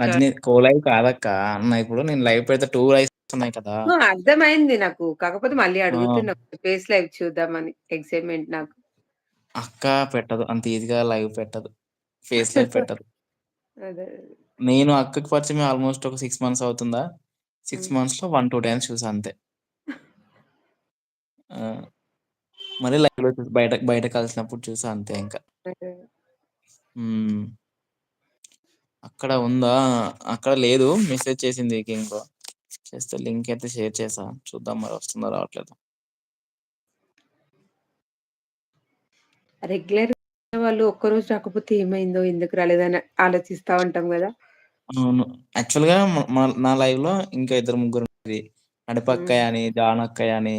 రజనీ కోలైవ్ కాదక్క. అన్న ఇప్పుడు నేను లైవ్ పెడితే 2 లైవ్స్ ఉన్నాయి కదా! ఆ! అర్థమైంది నాకు. కాకపోతే మళ్ళీ ఆ! అడుగుతున్నా ఫేస్ లైవ్ చూద్దామని ఎక్సైట్‌మెంట్ నాకు. అక్క పెట్టదు. అంత ఈజీగా లైవ్ పెట్టదు. ఫేస్ లైవ్ పెట్టదు. అదే. నేను అక్కకి పరిచయమై ఆల్‌మోస్ట్ ఒక 6 మంత్స్ అవుతుందా? 6 హ్మ్. మంత్స్‌లో 1, 2 టైమ్స్ చూసా అంతే. ఆ! మరి లైవ్‌లో చూసి బయట బయట కలిసినప్పుడు చూసా అంతే ఇంక. అదే. హ్మ్. అక్కడ ఉందా? అక్కడ లేదు. మెసేజ్ చేసింది ఇంకో. చేస్తే లింక్ అయితే షేర్ చేశా. చూద్దాం మరి వస్తుందో రావట్లేదో. రెగ్యులర్ వాళ్ళు ఒక్కరోజు రాకపోతే ఏమైందో? ఎందుకు రాలేదని ఆలోచిస్తా ఉంటాం గదా! అవును. యాక్చువల్‌గా నా లైవ్‌లో ఇంకా ఇద్దరు ముగ్గురుండేది. హ్మ్. నడిపక్కయ్య అని, జానక్కయ్య అని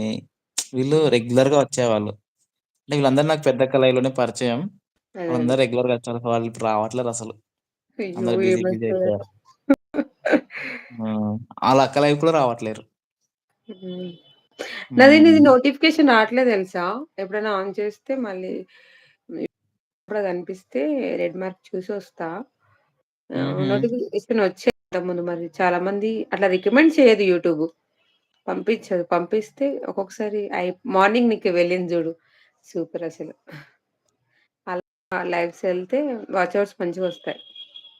వీళ్ళు రెగ్యులర్‌గా వచ్చేవాళ్ళు. అంటే వీళ్ళందరూ నాకు పెద్దక్క లైవ్‌లోనే పరిచయం. అదే. అదే. వాళ్ళందరూ రెగ్యులర్‌గా వచ్చారు. వాళ్ళు ఇప్పుడు రావట్లేదసలు. అయ్యో! అందరూ బిజీ బిజీ ఏమైతదో? అయిపోయారు. ఆ! ఆళ్ళ అక్క లైవ్ కూడా రావట్లేరు. హ్మ్. నీది హ్మ్. నోటిఫికేషన్ రాట్లే తెలుసా? ఎప్పుడైనా ఆన్ చేస్తే మళ్ళీ కూడా కనిపిస్తే రెడ్ మార్క్ చూసొస్తా. హుహు. నోటిఫికేషన్ వచ్చేది ఇంతకుముందు మరి చాలా మంది అట్లా రికమెండ్ చేయదు యూట్యూబ్. పంపించదు. పంపిస్తే ఒక్కొక్కసారి మార్నింగ్ నీకు వెళ్ళింది జూడు. సూపర్ అసలు. అలా లైవ్స్ ఎళ్తే వాచ్ అవర్స్ మంచిగొస్తాయి.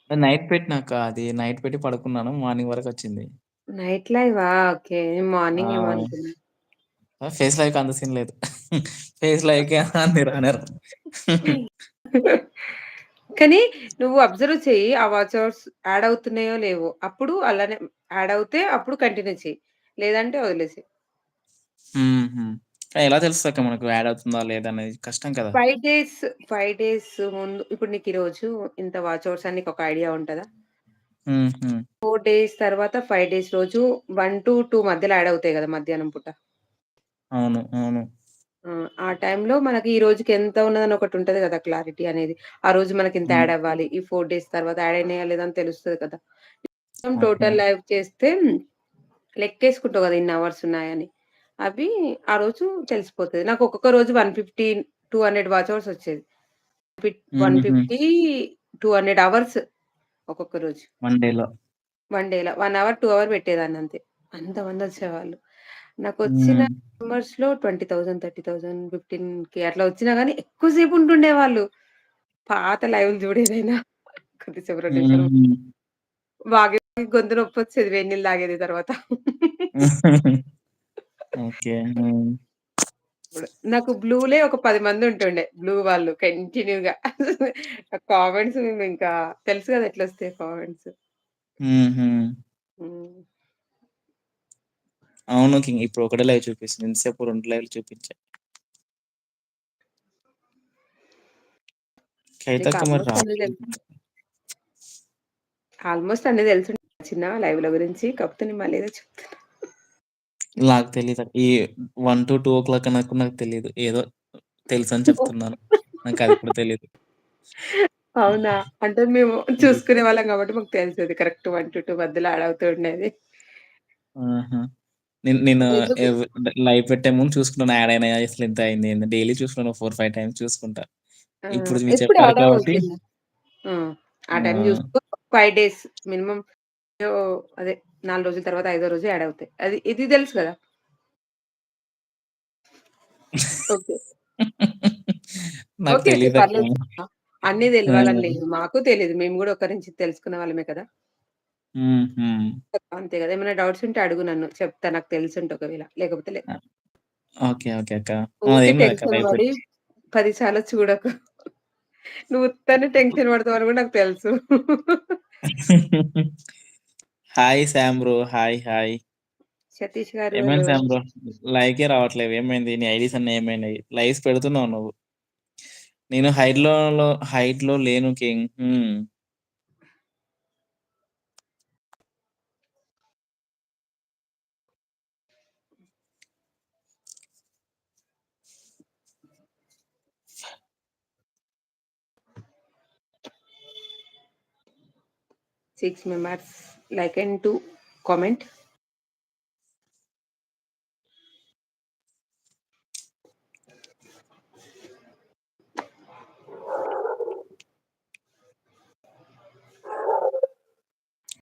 నైట్ పెట్టినాక అది నైట్ పెట్టి పడుకున్నాను. మార్నింగ్ వరకొచ్చింది. నైట్ లైవా? ఓకే. మార్నింగ్ ఏమో ఆ! అనుకున్నా. ఫేస్ లైవ్‌కి అంత సీన్ లేదు. ఫేస్ లైవ్‌కి అన్ని రానేరావు. కానీ నువ్వు అబ్జర్వ్ చెయ్యి. ఆ వాచ్ అవర్స్ యాడ్ అవుతున్నాయో లేవో. అప్పుడు అలానే యాడ్ అవుతే అప్పుడు కంటిన్యూ చెయి. లేదంటే వదిలేసేయి. హుహు. ఎలా తెలుస్తదక్క మనకు యాడ్ అవుతుందా లేదా అనేది కష్టం కదా! 5 డేస్ 5 డేస్ ముందు ఇప్పుడు నీకు ఈరోజు ఇంత వాచ్ అవర్స్ అని నీకొక ఐడియా ఉంటదా? హుహు. 4 డేస్ తర్వాత 5 డేస్ రోజు 1-2 మధ్యలో యాడ్ అవుతాయి గదా! మధ్యాహ్నం పూట. అవును. అవును. ఆ! ఆ టైంలో మనకి ఈ రోజుకి ఎంత ఉన్నదని ఒకటుంటది గదా! క్లారిటీ అనేది. ఆ రోజు మనకింత హ్మ్. యాడ్ అవ్వాలి. ఈ 4 డేస్ తర్వాత యాడ్ అయినాయా లేదా అని తెలుస్తది కదా! మొత్తం ఓకే. టోటల్ లైవ్ చేస్తే లెక్కేసుకుంటావు గదా! ఇన్ని అవర్స్ ఉన్నాయని. అవి ఆ రోజు తెలిసిపోతది. నాకు ఒక్కొక్క రోజు 150, 200 వాచ్ అవర్స్ వచ్చేది. హుహు. 150, 200 అవర్స్ ఒక్కొక్క రోజు. వన్ డేలో. 1 డే‌ల 1 అవర్, 2 అవర్ పెట్టేదాన్నంతే. అంతమందొచ్చేవాళ్ళు. నాకొచ్చిన హ్మ్. మెంబర్స్‌లో 20,000, 30,000, 15,000 అట్లా వచ్చినా గానీ ఎక్కువ సేపు ఉంటుండేవాళ్ళు. పాత లైవ్‌లు చూడు ఏదైనా. కొద్దిసేపు 2 నిమిషాలు హ్మ్. వాగి వాగి గొంతు నొప్పొచ్చేది. వేడి నీళ్ళు తాగేది తర్వాత. ఓకే. హ్మ్. ఇప్పుడు నాకు బ్లూలే ఒక 10 మంది ఉంటుండే. బ్లూ వాళ్ళు కంటిన్యూ‌గా. కామెంట్స్ మేమింకా తెలుసు కదా! ఎట్లొస్తాయి కామెంట్స్. హుహు. హ్మ్. అవును. ఇప్పుడు ఒకటే లైవ్ చూపిస్తుంది. ఇంతసేపు 2 లైవ్‌లు చూపించాయి. నీకు కవితక్క మరి ఆల్‌మోస్ట్ అన్నీ రావట్లేదు. తెలుసు. ఆల్‌మోస్ట్ అన్నీ తెలుసుంటాయి చిన్న లైవ్‌ల గురించి. కాకపోతే నేను మళ్ళీ ఏదో చెప్తున్నా. నాకు తెలీదు. ఈ 1-2 నాకు నాకు తెలీదు. ఏదో తెలుసని చెప్తున్నాను. నాకది కూడా తెలీదు. అవునా? అంటే మేము తెలీదు. చూసుకునేవాళ్ళం కాబట్టి మాకు తెలుసది. కరెక్ట్ 1-2 మధ్యలో యాడ్ అవుతూ ఉండేది. ఆహా! నేను ఎందుకు? లైవ్ పెట్టే ముందు చూసుకుంటాను యాడ్ అయినాయా? అసలు ఎంత అయింది ఏంది? డైలీ చూసుకుంటాను 4, 5 టైమ్స్ చూసుకుంటా. ఆ! ఇప్పుడు మీరు ఎప్పుడు చెప్పారు యాడ్ కాబట్టి అవ్వట్లేదా? ఆ! ఆ టైం ఆ! చూసుకో 5 డేస్ మినిమమ్ అదే 4 రోజుల తర్వాత ఐదో రోజు యాడ్ అవుతాయి. ఇది తెలుసు కదా! ఓకే. నాకు ఓకే. ఓకే. తెలీదక్క. పర్లేదు. అన్నీ ఆ! తెలవాలని లేదు. మాకు తెలీదు. మేము గూడా ఒకరి నుంచి తెలుసుకున్న వాళ్ళమే కదా! హుహు. అంతే కదా! ఏమైనా డౌట్స్ ఉంటే అడుగు నన్ను. చెప్తా నాకు తెలిసుంటే ఒకవేళ. లేకపోతే లేదు. ఆ! ఓకే. ఓకే అక్క. ఊకే అదేం లేదక్క టెన్షన్ లైవ్ పడి పెట్టి 10 సార్లు చూడకు. నువ్వు ఉత్తనే టెన్షన్ పడతావని కూడా నాకు తెలుసు. Hi Sam bro. Hi. Hi. Satish garu ఏమైంది హలో. Sam bro? లైకే రావట్లేవు. ఏమైంది? నీ ఐడీస్ అన్నీ ఏమైనాయి? లైవ్స్ పెడుతున్నావు నువ్వు. నేను హైట్‌లో లేను కింగ్. హ్మ్. 6 members like and to comment.